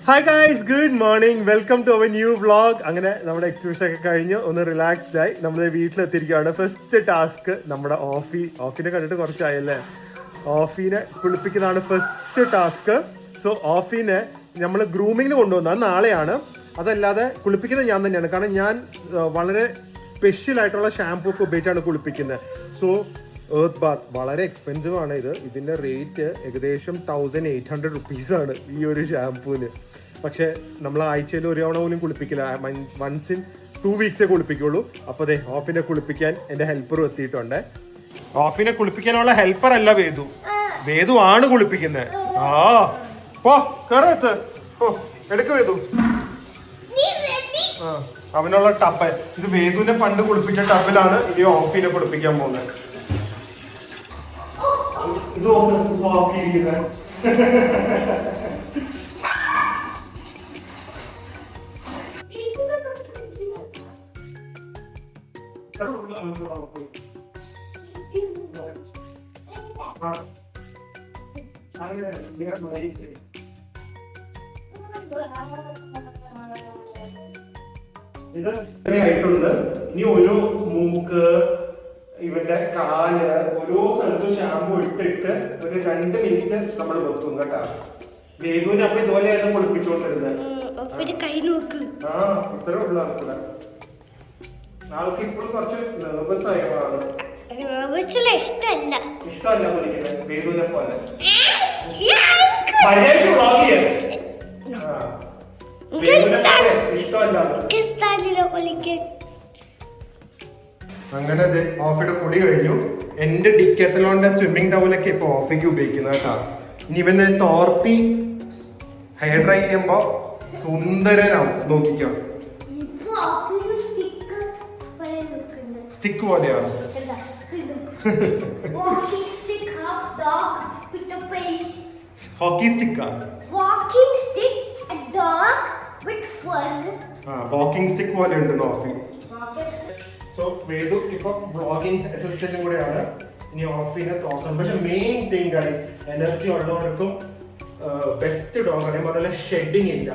Hi guys, good morning, welcome to our new vlog. അങ്ങനെ നമ്മുടെ exhibition ഒക്കെ കഴിഞ്ഞ് ഒന്ന് റിലാക്സ്ഡ് ആയി നമ്മൾ വീട്ടിലെത്തിയിരിക്കുകയാണ്. ഫസ്റ്റ് ടാസ്ക് നമ്മുടെ ഓഫിനെ കണ്ടിട്ട് കുറച്ചായല്ലേ, ഓഫിനെ കുളിപ്പിക്കുന്നതാണ് ഫസ്റ്റ് ടാസ്ക്. സോ ഓഫിനെ നമ്മൾ ഗ്രൂമിങ്ങിന് കൊണ്ടുവന്നത് നാളെയാണ്. അതല്ലാതെ കുളിപ്പിക്കുന്നത് ഞാൻ തന്നെയാണ്, കാരണം ഞാൻ വളരെ സ്പെഷ്യൽ ആയിട്ടുള്ള ഷാമ്പൂ ഒക്കെ ഉപയോഗിച്ചാണ് കുളിപ്പിക്കുന്നത്. സോ എർത്ത് ബാത്ത് വളരെ എക്സ്പെൻസീവ് ആണ്. ഇതിൻ്റെ റേറ്റ് ഏകദേശം 1800 റുപ്പീസാണ് ഈ ഒരു ഷാമ്പൂവിന്. പക്ഷേ നമ്മൾ ആഴ്ചയിൽ ഒരു തവണ പോലും കുളിപ്പിക്കില്ല, വൺസ് ഇൻ 2 വീക്സേ കുളിപ്പിക്കുള്ളൂ. അപ്പോൾ അതെ, ഓഫിനെ കുളിപ്പിക്കാൻ എൻ്റെ ഹെൽപ്പറും എത്തിയിട്ടുണ്ട്. ഓഫിനെ കുളിപ്പിക്കാനുള്ള ഹെൽപ്പർ അല്ല വേദു ആണ് കുളിപ്പിക്കുന്നത്. പോ കയറത്ത്, എടുക്ക് വേദു. അവനുള്ള ടബ്, ഇത് വേദുവിനെ പണ്ട് കുളിപ്പിച്ച ടബിലാണ് ഇനി ഓഫിനെ കുളിപ്പിക്കാൻ പോകുന്നത്. ഇത് ആയിട്ടുണ്ട്. ഇനി ഓരോ മൂക്ക്, ഇവന്റെ കാല്, ഓരോ സ്ഥലത്തും ഷാമ്പു ഇട്ടിട്ട് ഒരു 2 മിനിറ്റ് നമ്മൾ വെക്കും കേട്ടാ. വേദുവിനെ അപ്പൊ ഇതുപോലെയായിരുന്നു കുളിപ്പിച്ചോണ്ടിരുന്നത്. ഇത്ര ഉള്ള ആൾക്കൂടെ ആൾക്ക് ഇപ്പോഴും കുറച്ച് നെർവസ് ആയതാണ്. ഇഷ്ടമല്ല കുളിക്കുന്നത് വേദുവിനെ പോലെ. അങ്ങനെ ഓഫിയുടെ കുളി കഴിഞ്ഞു. എന്റെ ഡിക്കാത്തലോണിന്റെ സ്വിമ്മിംഗ് ടവലൊക്കെ ഇപ്പൊ ഓഫിക്ക് ഉപയോഗിക്കുന്നത് കേട്ടാ. ഇനി ഇവന് തോർത്തി ഹെയർ ഡ്രൈ ചെയ്യുമ്പോ സുന്ദരനാവും, നോക്കിക്കോ. സ്റ്റിക്ക് പോലെയാണ്. ഹോക്കി സ്റ്റിക്കാ, വാക്കിംഗ് സ്റ്റിക്ക് പോലെ ഉണ്ട് ഓഫി. സോ വേദു ഇപ്പൊ വ്ളോഗിംഗ് അസിസ്റ്റന്റും കൂടെയാണ്. ഇനി ഓഫിനെ തോക്കണം. പക്ഷെ മെയിൻ തിങ് ഗൈസ്, എനർജി ഉള്ളവർക്കും ബെസ്റ്റ് ഡോഗാണ്. അതുപോലെ ഷെഡിങ് ഇല്ല,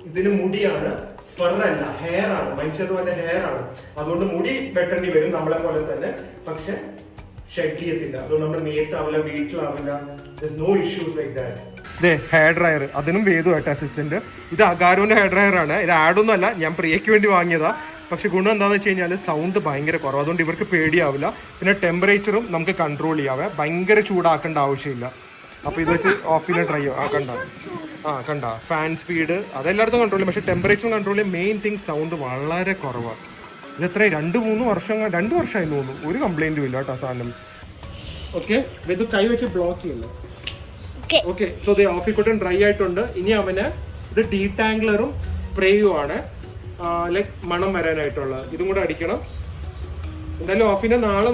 ഇതിന് മുടിയാണ്, ഫെറല്ല, ഹെയർ ആണ്. മനുഷ്യരുടെ പോലെ ഹെയർ ആണ്, അതുകൊണ്ട് മുടി വെട്ടേണ്ടി വരും നമ്മളെ പോലെ തന്നെ. പക്ഷെ ഷെഡ് ചെയ്യത്തില്ല, അതുകൊണ്ട് നമ്മുടെ മേത്താവില്ല, വീട്ടിലാവില്ല. No issues like that. Hair dryer, അതിനും വേദു ആയിട്ട് അസിസ്റ്റന്റ്. ഇത് അഗാരോന്റെ ഹെയർ ഡ്രയർ ആണ്. ഇത് ആഡൊന്നും അല്ല, ഞാൻ പ്രിയയ്ക്ക് വേണ്ടി വാങ്ങിയതാ. പക്ഷെ ഗുണം എന്താണെന്ന് വെച്ച് കഴിഞ്ഞാൽ സൗണ്ട് ഭയങ്കര കുറവ്, അതുകൊണ്ട് ഇവർക്ക് പേടിയാവില്ല. പിന്നെ ടെമ്പറേച്ചറും നമുക്ക് കൺട്രോൾ ചെയ്യാവേ, ഭയങ്കര ചൂടാക്കേണ്ട ആവശ്യമില്ല. അപ്പോൾ ഇത് വെച്ച് ഓഫിനെ ട്രൈ ചെയ്യാം. കണ്ട ഫാൻ സ്പീഡ് അതെല്ലായിടത്തും കൺട്രോൾ ചെയ്യും, പക്ഷേ ടെമ്പറേച്ചറും കൺട്രോൾ ചെയ്യും. മെയിൻ തിങ് സൗണ്ട് വളരെ കുറവാണ്. ഇതെത്ര 2-3 വർഷമായി തോന്നുന്നു, ഒരു കംപ്ലൈൻറ്റും ഇല്ല കേട്ടോ സാധനം. ഓക്കെ, ഇത് കൈ വെച്ച് ബ്ലോക്ക് ചെയ്യുന്നു. ഓക്കെ, സോ ദേ ഓഫിക്കുട്ടൻ ഡ്രൈ ആയിട്ടുണ്ട്. ഇനി അവന് ഇത് ഡീടാംഗ്ലറും സ്പ്രേയും ആണ്, ലൈക്ക് മണം വരാനായിട്ടുള്ളത്. ഇതും കൂടെ അടിക്കണം. എന്തായാലും ഓഫിനെ നാളെ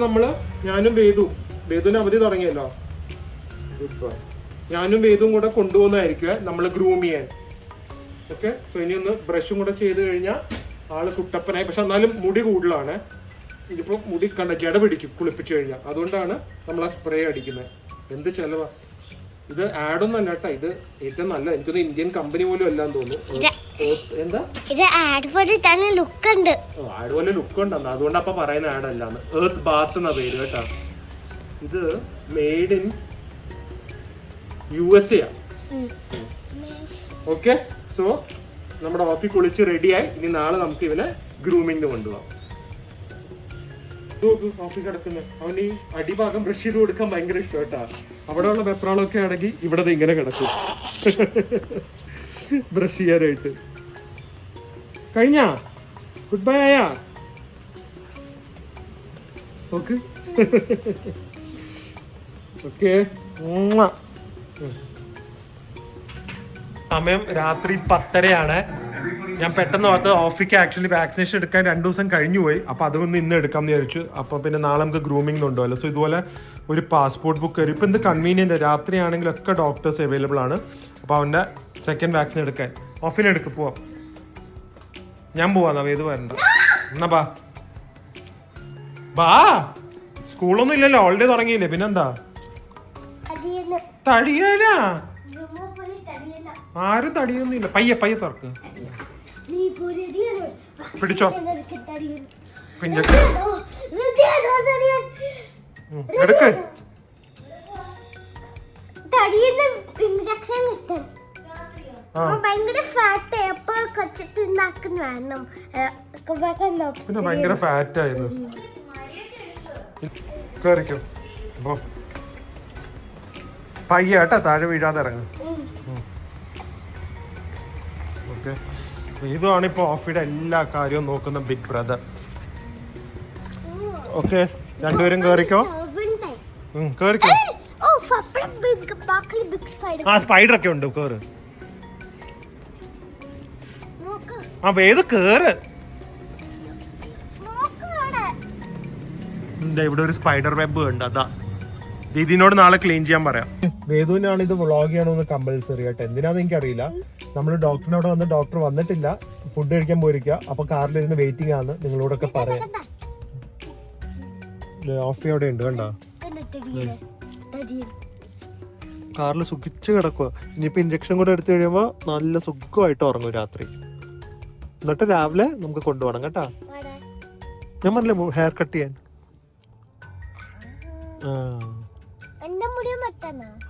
ഞാനും വേദുവിന് അവധി തുടങ്ങിയല്ലോ, ഞാനും വേദും കൂടെ കൊണ്ടുപോകുന്നതായിരിക്കും നമ്മൾ ഗ്രൂം ചെയ്യാൻ. ഓക്കെ, സോ ഇനി ഒന്ന് ബ്രഷും കൂടെ ചെയ്ത് കഴിഞ്ഞാൽ ആള് കുട്ടപ്പനായി. പക്ഷെ എന്നാലും മുടി കൂടുതലാണ്. ഇതിപ്പോ മുടി ജട പിടിക്കും കുളിപ്പിച്ചു കഴിഞ്ഞാൽ, അതുകൊണ്ടാണ് നമ്മൾ ആ സ്പ്രേ അടിക്കുന്നത്. എന്ത് ചെലവാ ഇത്! ആഡൊന്നും അല്ല കേട്ടാ, ഇത് ഏറ്റവും നല്ല, എനിക്കൊന്ന് ഇന്ത്യൻ കമ്പനി പോലും അല്ലാന്ന് തോന്നുന്നു. എന്താ ആഡ് പോലെ ലുക്ക് ഉണ്ട്, അതുകൊണ്ട് അപ്പൊ പറയുന്ന ആഡ് അല്ലാന്ന്. എർത്ത് ബാത്ത് എന്നാ പേര് കേട്ടാ. ഇത് made in USA. Okay, so നമ്മുടെ ഓഫി കുളിച്ച് റെഡിയായി. ഇനി നാളെ നമുക്ക് ഇവനെ ഗ്രൂമിങ്ങിന് കൊണ്ടുപോകാം. ഓഫി കിടക്കുന്നത്, അവന് ഈ അടിഭാഗം ബ്രഷ് ചെയ്ത് കൊടുക്കാൻ ഭയങ്കര ഇഷ്ടം കേട്ടാ. അവിടെ ഉള്ള വെപ്രാളമൊക്കെ ആണെങ്കിൽ ഇവിടെ ഇങ്ങനെ കിടക്കും ബ്രഷ് ചെയ്യാനായിട്ട്. കഴിഞ്ഞാ ഗുഡ് ബൈ ആയാ? Okay okay. സമയം രാത്രി 10:30 ഞാൻ പെട്ടെന്ന് ഓർത്ത് ഓഫിക്ക് ആക്ച്വലി വാക്സിനേഷൻ എടുക്കാൻ 2 ദിവസം കഴിഞ്ഞു പോയി. അപ്പോൾ അതുകൊണ്ട് ഇന്ന് എടുക്കാമെന്ന് വിചാരിച്ചു. അപ്പോൾ പിന്നെ നാളെ നമുക്ക് ഗ്രൂമിംഗ് ഉണ്ടല്ലോ. സോ ഇതുപോലെ ഒരു പാസ്പോർട്ട് ബുക്ക് വരും. ഇപ്പോൾ എന്ത് കൺവീനിയൻ്റ്, രാത്രി ആണെങ്കിലൊക്കെ ഡോക്ടേഴ്സ് അവൈലബിൾ ആണ്. അപ്പോൾ അവൻ്റെ സെക്കൻഡ് വാക്സിൻ എടുക്കാൻ ഓഫിനെ എടുക്കും. പോവാം, ഞാൻ പോവാന്നാ, വേദു വരണ്ട. എന്നാ ബാ, സ്കൂളൊന്നും ഇല്ലല്ലോ, ഹോളിഡേ തുടങ്ങിയില്ലേ, പിന്നെന്താ? തടിയനാ ആരും തടിയൊന്നുമില്ല. പയ്യെ പയ്യെ തുറക്ക്. പിടിച്ചോ. എടുക്ക്. പിന്നെ ഭയങ്കര ഫാറ്റ് ആയിരുന്നു. കേറിക്കോ. പയ്യ കേട്ടാ, താഴെ വീഴാതെ ഇറങ്ങും. ഓക്കെ, ഇതാണ് ഇപ്പൊ ഓഫിയുടെ എല്ലാ കാര്യവും നോക്കുന്ന ബിഗ് ബ്രദർ. ഓക്കെ, രണ്ടുപേരും കേറിക്കോ. കേറിക്കോ. ആ സ്പൈഡർ ഒക്കെ ഉണ്ട്. കേറ്. ആ വേദ കേറ്. ഇവിടെ ഒരു സ്പൈഡർ വെബ് ഉണ്ട്. അതാ ദീദിനോട് നാളെ ക്ലീൻ ചെയ്യാൻ പറയാം. വേദുവിനാണ് ഇത് വ്ളോഗ് ചെയ്യണമെന്ന് കമ്പൽസറി ആയിട്ട്. എന്തിനാന്ന് എനിക്കറിയില്ല. നമ്മൾ ഡോക്ടറിനോട് വന്ന് ഡോക്ടർ വന്നിട്ടില്ല, ഫുഡ് കഴിക്കാൻ പോയിരിക്കുക. അപ്പൊ കാറിലിരുന്ന് വെയിറ്റിംഗ് ആണ്. നിങ്ങളോടൊക്കെ പറയാം. ഓഫി അവിടെ ഉണ്ട്, കണ്ടോ? കാറിൽ സുഖിച്ച് കിടക്കുക. ഇനിയിപ്പോ ഇഞ്ചക്ഷൻ കൂടെ എടുത്തു കഴിയുമ്പോ നല്ല സുഖമായിട്ട് ഉറങ്ങും രാത്രി. എന്നിട്ട് രാവിലെ നമുക്ക് കൊണ്ടുപോകണം കേട്ടാ. ഞാൻ പറഞ്ഞില്ലേ ഹെയർ കട്ട് ചെയ്യാൻ.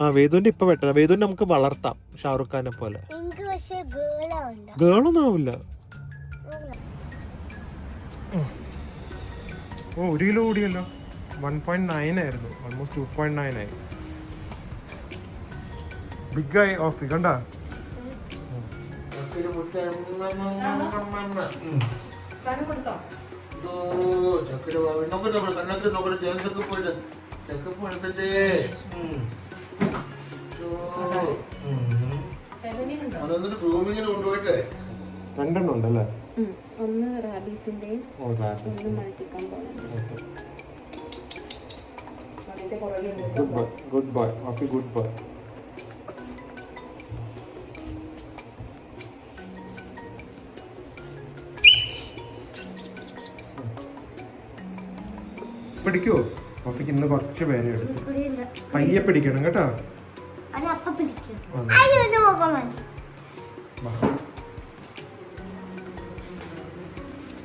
ആ വേദുവിന്റെ ഇപ്പൊ വെട്ടണം. വേദുവിന്റെ നമുക്ക് വളർത്താം ഷാറുഖ് ഖാനെ പോലെ. ഗേളൊന്നും ആവില്ല. ഓ 1 കിലോ കൂടിയല്ലോ. 1.9 ആയിരുന്നു, ഓൾമോസ്റ്റ് 2.9 ആയി. ബിഗ് ആയി ഓഫ് കണ്ട. രണ്ടെണ്ണം ഉണ്ടല്ലേ? ഒന്ന് റാബീസിന്റെയും ഒന്ന് മൾട്ടിക്കാൻ ഗുഡ് ബോയ് ഓഫി, ഗുഡ് ബോയ്. പിടിക്കോ? ഓഫിക്ക് ഇന്ന് കുറച്ച് പേരെ എടുത്തു. പയ്യെ പിടിക്കണം കേട്ടോ.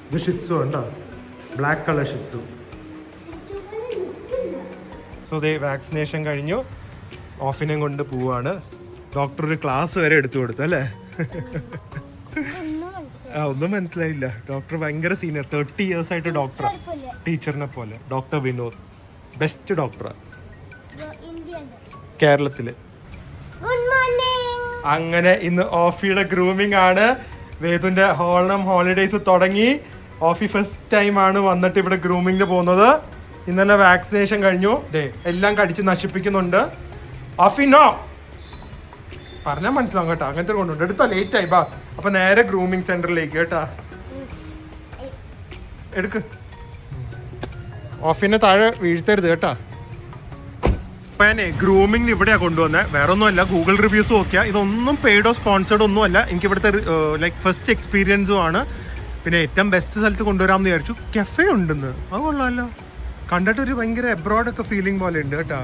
ഇത് ഷിറ്റ്സു ഉണ്ടോ? Black colour Shih Tzu. So they vaccination കഴിഞ്ഞു. ഓഫിനെയും കൊണ്ട് പോവാണ്. ഡോക്ടർ ഒരു ക്ലാസ് വരെ എടുത്തു കൊടുത്തു അല്ലേ? ആ ഒന്നും മനസ്സിലായില്ല. ഡോക്ടർ ഭയങ്കര സീനിയർ, 30 years ആയിട്ട് ഡോക്ടർ, ടീച്ചറിനെ പോലെ. ഡോക്ടർ വിനോദ് ബെസ്റ്റ് ഡോക്ടർ കേരളത്തില്. അങ്ങനെ ഇന്ന് ഓഫിയുടെ ഗ്രൂമിംഗ് ആണ്. വേദുന്റെ ഹോളം ഹോളിഡേയ്സ് തുടങ്ങി. ഓഫി ഫസ്റ്റ് ടൈം ആണ് വന്നിട്ട് ഇവിടെ ഗ്രൂമിംഗിന് പോകുന്നത്. ഇന്നലെ വാക്സിനേഷൻ കഴിഞ്ഞു. ദേ എല്ലാം കടിച്ച് നശിപ്പിക്കുന്നുണ്ട്. ഓഫി നോ പറഞ്ഞാൽ മനസ്സിലാവും കേട്ടോ. അങ്ങനത്തെ കൊണ്ടുണ്ട്. എടുത്തോ, ലേറ്റ് ആയി. ബാ അപ്പൊ നേരെ ഗ്രൂമിംഗ് സെന്ററിലേക്ക് കേട്ടാ. എടുക്ക്. ഓഫിനെ താഴെ വീഴ്ത്തരുത് കേട്ടാ. ഞാനേ ഗ്രൂമിംഗിന് ഇവിടെയാണ് കൊണ്ടുവന്നത്. വേറെ ഒന്നുമല്ല, ഗൂഗിൾ റിവ്യൂസ് നോക്കിയാൽ ഇതൊന്നും പെയ്ഡോ സ്പോൺസേർഡ് ഒന്നും അല്ല. എനിക്ക് ഇവിടുത്തെ ലൈക്ക് ഫസ്റ്റ് എക്സ്പീരിയൻസും ആണ്. പിന്നെ ഏറ്റവും ബെസ്റ്റ് സ്ഥലത്ത് കൊണ്ടുവരാമെന്ന് വിചാരിച്ചു. കഫേ ഉണ്ടെന്ന്, അത് കൊള്ളാമല്ലോ. കണ്ടിട്ടൊരു ഭയങ്കര എബ്രോഡൊക്കെ ഫീലിംഗ് പോലെ ഉണ്ട് കേട്ടോ.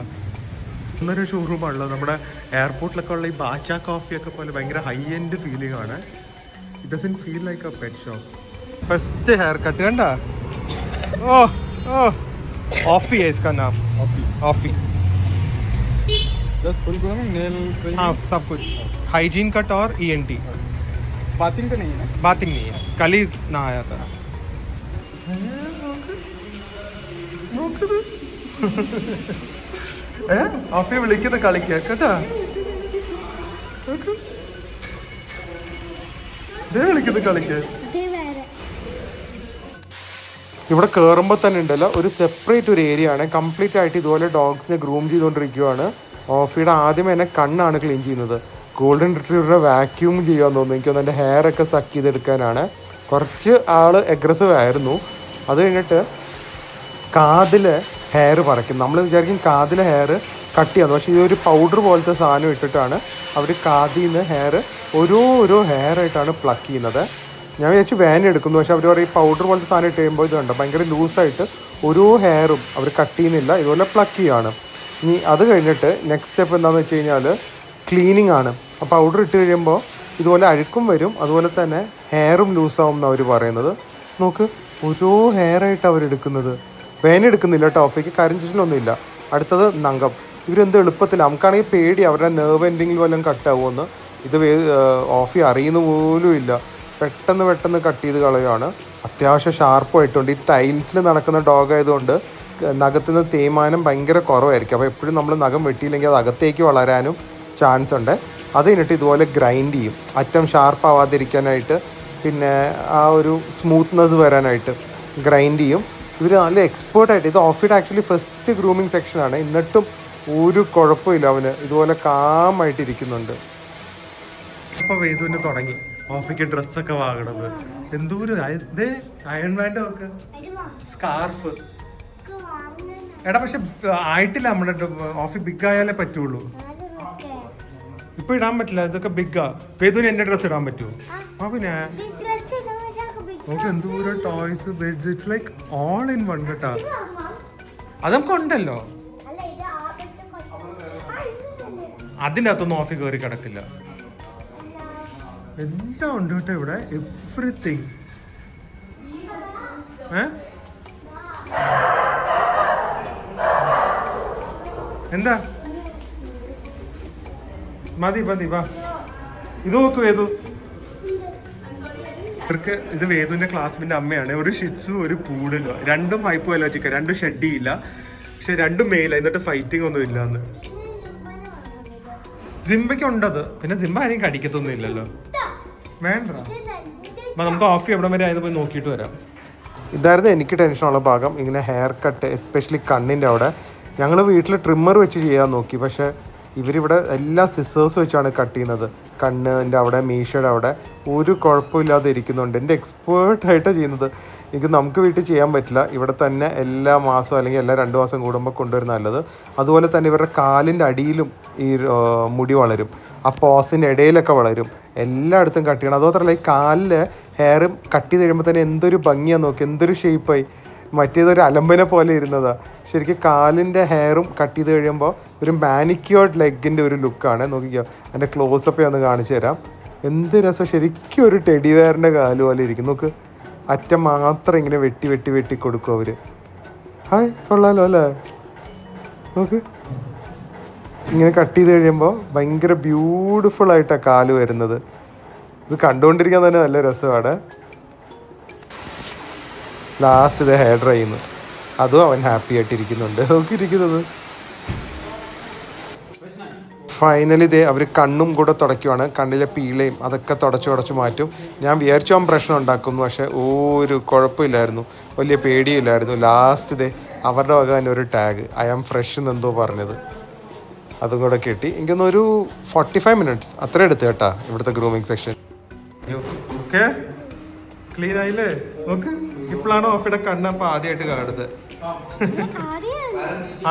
ഇന്നൊരു ഷോറൂമാണല്ലോ. നമ്മുടെ എയർപോർട്ടിലൊക്കെ ഉള്ള ഈ ബാച്ച കോഫിയൊക്കെ പോലെ ഭയങ്കര ഹൈ എൻഡ് ഫീലിംഗ് ആണ്. It doesn't feel like a pet shop. First hair cut കണ്ട. ഓ ഓ ഓഫി है इसका नाम, Offie. Just full grooming, nail trimming, हाँ सब कुछ. हाइजीन कट और ENT. बाथिंग तो नहीं है ना? बाथिंग नहीं है, कल ही नहाया था. ഓഫി വിളിക്കുന്ന കളിക്കുക കേട്ടാ. വിളിക്കുന്ന കളിക്കുക. ഇവിടെ കയറുമ്പോൾ തന്നെ ഉണ്ടല്ലോ ഒരു സെപ്പറേറ്റ് ഒരു ഏരിയ ആണ്. കംപ്ലീറ്റ് ആയിട്ട് ഇതുപോലെ ഡോഗ്സിനെ ഗ്രൂം ചെയ്തുകൊണ്ടിരിക്കുകയാണ്. ഓഫിയുടെ ആദ്യം എന്നെ കണ്ണാണ് ക്ലീൻ ചെയ്യുന്നത്. ഗോൾഡൻ റിട്രീവറിനെ വാക്യൂം ചെയ്യാൻ തോന്നുന്നു. എനിക്കൊന്ന് എൻ്റെ ഹെയർ ഒക്കെ സക്ക് ചെയ്തെടുക്കാനാണ്. കുറച്ച് ആൾ അഗ്രസീവ് ആയിരുന്നു. അത് കഴിഞ്ഞിട്ട് കാതിൽ ഹെയർ പറിക്കും. നമ്മൾ വിചാരിക്കും കാതിൽ ഹെയർ കട്ട് ചെയ്യാന്ന്. പക്ഷേ ഇതൊരു പൗഡർ പോലത്തെ സാധനം ഇട്ടിട്ടാണ് അവർ കാതിൽ നിന്ന് ഹെയർ ഓരോ ഹെയർ ആയിട്ടാണ് പ്ലക്ക് ചെയ്യുന്നത്. ഞാൻ വിചാരിച്ചു വാൻ എടുക്കുന്നു. പക്ഷെ അവർ പറയും പൗഡർ പോലത്തെ സാധനം ഇട്ട് കഴിയുമ്പോൾ ഇത് കണ്ടോ ഭയങ്കര ലൂസായിട്ട് ഓരോ ഹെയറും അവർ കട്ട് ചെയ്യുന്നില്ല, ഇതുപോലെ പ്ലക്ക് ചെയ്യുകയാണ്. ഇനി അത് കഴിഞ്ഞിട്ട് നെക്സ്റ്റ് സ്റ്റെപ്പ് എന്താണെന്ന് വെച്ച് കഴിഞ്ഞാൽ ക്ലീനിങ് ആണ്. അപ്പോൾ പൗഡർ ഇട്ട് കഴിയുമ്പോൾ ഇതുപോലെ അഴുക്കും വരും, അതുപോലെ തന്നെ ഹെയറും ലൂസാവും എന്നാണ് അവർ പറയുന്നത്. നോക്ക്, ഓരോ ഹെയറായിട്ട് അവരെടുക്കുന്നത്. വേനെടുക്കുന്നില്ല ടോഫിക്ക്, കരിഞ്ചിലൊന്നുമില്ല. അടുത്തത് നഖം. ഇവരെന്ത് എളുപ്പത്തിൽ, നമുക്കാണെങ്കിൽ പേടി അവരുടെ നെർവ് എൻഡിങ്ങിൽ വല്ലതും കട്ടാവുമെന്ന്. ഇത് ഓഫി അറിയുന്ന പോലും ഇല്ല, പെട്ടെന്ന് കട്ട് ചെയ്ത് കളയുകയാണ്. അത്യാവശ്യം ഷാർപ്പായിട്ടുണ്ട്. ഈ ടൈൽസിൽ നടക്കുന്ന ഡോഗ് ആയതുകൊണ്ട് നഖത്തിന് തേയ്മാനം ഭയങ്കര കുറവായിരിക്കും. അപ്പോൾ എപ്പോഴും നമ്മൾ നഖം വെട്ടിയില്ലെങ്കിൽ അത് അകത്തേക്ക് വളരാനും ചാൻസ് ഉണ്ട്. അത് കഴിഞ്ഞിട്ട് ഇതുപോലെ ഗ്രൈൻഡ് ചെയ്യും, അറ്റം ഷാർപ്പാവാതിരിക്കാനായിട്ട്, പിന്നെ ആ ഒരു സ്മൂത്ത്നെസ് വരാനായിട്ട് ഗ്രൈൻഡ് ചെയ്യും. ഇവർ നല്ല എക്സ്പേർട്ടായിട്ട്. ഇത് ഓഫിയുടെ ആക്ച്വലി ഫസ്റ്റ് ഗ്രൂമിങ് സെക്ഷനാണ്, എന്നിട്ടും ഒരു കുഴപ്പമില്ല, അവന് ഇതുപോലെ കാമായിട്ടിരിക്കുന്നുണ്ട്. അപ്പോൾ വേദുവിന് തുടങ്ങി ഓഫിക്ക് ഡ്രസ്സൊക്കെ വാങ്ങണത്. എന്തോരം അയൺ ബാൻഡ് ഒക്കെ, സ്കാർഫ്. എടാ പക്ഷെ ആയിട്ടില്ല, നമ്മുടെ ഓഫി ബിഗ് ആയാലേ പറ്റുള്ളൂ. ഇപ്പൊ ഇടാൻ പറ്റില്ല, ഇതൊക്കെ ബിഗ്ഗാ. വേദുവിന് എന്റെ ഡ്രസ്സ് ഇടാൻ പറ്റുമോ? ആ പിന്നെ എന്തോരം toys, beds, it's like all in one കേട്ടാ. അതൊക്കെ ഉണ്ടല്ലോ, അതിൻ്റെ അകത്തൊന്നും ഓഫി കയറി കിടക്കില്ല. എല്ലാം ഉണ്ട് കേട്ടോ ഇവിടെ, എവ്രിതിങ്. എന്താ മതി വാ. ഇത് നോക്ക് വേദു, ഇവർക്ക് ഇത് വേദുവിന്റെ ക്ലാസ്മേറ്റ് അമ്മയാണ്. ഒരു ഷിറ്റ്സു ഒരു പൂടലും, രണ്ടും ഹൈപ്പ് വല്ല ചിക്കൻ, രണ്ടും ഷെഡിയില്ല, പക്ഷെ രണ്ടും മെയില. എന്നിട്ട് ഫൈറ്റിംഗ് ഒന്നും ഇല്ലാന്ന്. സിംബയ്ക്ക് ഉണ്ടത്, പിന്നെ സിംബ ആരെയും കടിക്കത്തൊന്നും ഇല്ലല്ലോ. വേണ്ട, നമുക്ക് ഓഫ് എവിടെ വരെ ആയത് പോയി നോക്കിയിട്ട് വരാം. ഇതായിരുന്നു എനിക്ക് ടെൻഷനുള്ള ഭാഗം, ഇങ്ങനെ ഹെയർ കട്ട്, എസ്പെഷ്യലി കണ്ണിൻ്റെ അവിടെ. ഞങ്ങൾ വീട്ടിൽ ട്രിമ്മർ വെച്ച് ചെയ്യാൻ നോക്കി, പക്ഷേ ഇവരിവിടെ എല്ലാ സിസേഴ്സ് വെച്ചാണ് കട്ട് ചെയ്യുന്നത്. കണ്ണിൻ്റെ അവിടെ, മീശയുടെ അവിടെ ഒരു കുഴപ്പമില്ലാതെ ഇരിക്കുന്നുണ്ട്. എൻ്റെ എക്സ്പേർട്ടായിട്ടാണ് ചെയ്യുന്നത്. നമുക്ക് വീട്ടിൽ ചെയ്യാൻ പറ്റില്ല, ഇവിടെ തന്നെ എല്ലാ മാസവും അല്ലെങ്കിൽ എല്ലാ 2 മാസം കൂടുമ്പോൾ കൊണ്ടുവരുന്ന നല്ലത്. അതുപോലെ തന്നെ ഇവരുടെ കാലിൻ്റെ അടിയിലും ഈ മുടി വളരും, ആ പോസിൻ്റെ ഇടയിലൊക്കെ വളരും. എല്ലായിടത്തും കട്ട് ചെയ്യണം. അതുമാത്രമല്ല ഈ കാലിൽ ഹെയർ കട്ട് ചെയ്ത് കഴിയുമ്പോൾ തന്നെ എന്തൊരു ഭംഗിയാന്ന് നോക്കി, എന്തൊരു ഷേപ്പായി. മറ്റേതൊരു അലമ്പനെ പോലെ ഇരുന്നതാണ്. ശരിക്കും കാലിൻ്റെ ഹെയറും കട്ട് ചെയ്ത് കഴിയുമ്പോൾ ഒരു മാനിക്യൂർഡ് ലെഗിൻ്റെ ഒരു ലുക്കാണ്. നോക്കിക്കോ, എൻ്റെ ക്ലോസപ്പ് ഒന്ന് കാണിച്ചു തരാം. എന്ത് രസം, ശരിക്കും ഒരു ടെഡി വെയറിൻ്റെ കാല് പോലെ ഇരിക്കും. നോക്ക്, അറ്റം മാത്രം ഇങ്ങനെ വെട്ടി കൊടുക്കും അവർ. ഹായ്, കൊള്ളാലോ അല്ലേ? നോക്ക്, ഇങ്ങനെ കട്ട് ചെയ്ത് കഴിയുമ്പോൾ ഭയങ്കര ബ്യൂട്ടിഫുള്ളായിട്ടാണ് കാല് വരുന്നത്. ഇത് കണ്ടുകൊണ്ടിരിക്കാൻ തന്നെ നല്ല രസമാണ്. ലാസ്റ്റ് ഇത് ഹെയർ ഡ്രൈ ചെയ്യുന്നു, അതും അവൻ ഹാപ്പി ആയിട്ടിരിക്കുന്നുണ്ട്. നോക്കിയിരിക്കുന്നത്. ഫൈനലി ഇതേ അവർ കണ്ണും കൂടെ തുടയ്ക്കുവാണ്. കണ്ണിലെ പീളയും അതൊക്കെ തുടച്ച് മാറ്റും. ഞാൻ വിചാരിച്ചു അവൻ പ്രശ്നം ഉണ്ടാക്കുന്നു, പക്ഷേ ഒരു കുഴപ്പമില്ലായിരുന്നു, വലിയ പേടിയില്ലായിരുന്നു. ലാസ്റ്റ് ഇതേ അവരുടെ വക തന്നെ ഒരു ടാഗ്, ഐ ആം ഫ്രഷ് എന്നെന്തോ പറഞ്ഞത്, അതും കൂടെ കിട്ടി. എനിക്കൊന്നൊരു 45 മിനിറ്റ്സ് അത്ര എടുത്ത് കേട്ടാ ഇവിടുത്തെ ഗ്രൂമിങ് സെക്ഷൻ. ഓക്കെ, ക്ലീൻ ആയില്ലേ? നോക്ക്, ഇപ്പോഴാണ് ഓഫിയുടെ കണ്ണപ്പ ആദ്യമായിട്ട് കാണുന്നത്.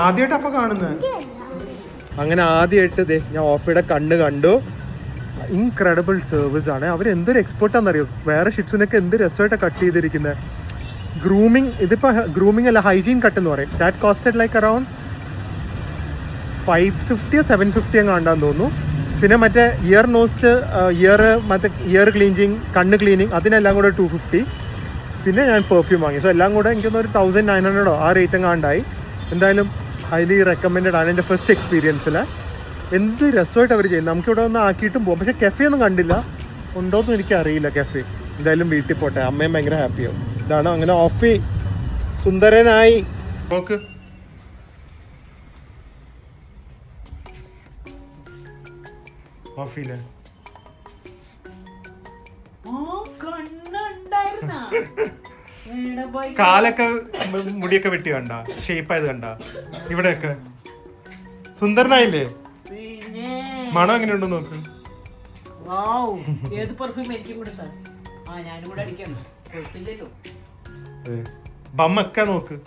ആദ്യമായിട്ട് അപ്പൊ കാണുന്നത്. അങ്ങനെ ആദ്യമായിട്ട് ഇതേ ഞാൻ ഓഫിയുടെ കണ്ണ് കണ്ടു. ഇൻക്രെഡിബിൾ സർവീസ് ആണ്. അവർ എന്തൊരു എക്സ്പേർട്ടാണെന്നറിയോ. വേറെ ഷിറ്റ്സിനൊക്കെ എന്ത് രസമായിട്ടാണ് കട്ട് ചെയ്തിരിക്കുന്നത്. ഗ്രൂമിങ്, ഇതിപ്പോൾ ഗ്രൂമിങ് അല്ല, ഹൈജീൻ കട്ട് എന്ന് പറയും. That costed like around 550 or 750 എങ്ങാണ്ടാന്ന് തോന്നുന്നു. പിന്നെ മറ്റേ ഇയർ നോസ്റ്റ്, മറ്റേ ഇയർ ക്ലീനിങ്, കണ്ണ് ക്ലീനിങ്, അതിനെല്ലാം കൂടെ 250. പിന്നെ ഞാൻ പെർഫ്യൂം വാങ്ങി. സോ എല്ലാം കൂടെ എനിക്കൊന്നൊരു 1900 ആ റേറ്റ് എങ്ങാണ്ടായി. എന്തായാലും ഹൈലി റെക്കമെൻഡഡ് ആണ് എൻ്റെ ഫസ്റ്റ് എക്സ്പീരിയൻസിൽ. എന്ത് രസമായിട്ട് അവർ ചെയ്യുന്നത്. നമുക്കിവിടെ ഒന്ന് ആക്കിയിട്ടും പോകും. പക്ഷേ കെഫെ ഒന്നും കണ്ടില്ല, ഉണ്ടോയെന്നും എനിക്കറിയില്ല കെഫെ. എന്തായാലും വീട്ടിൽ പോട്ടെ, അമ്മയും ഭയങ്കര ഹാപ്പിയാവും. ഇതാണ് അങ്ങനെ ഓഫി സുന്ദരനായി. നോക്ക്, ഓഫിയിലെ കാലൊക്കെ മുടിയൊക്കെ വെട്ടി കണ്ട, ഷേപ്പായത് കണ്ട, ഇവിടെയൊക്കെ സുന്ദരനായില്ലേ? മണം എങ്ങനെയുണ്ടോ നോക്ക്. ബമ്മൊക്കെ നോക്ക്.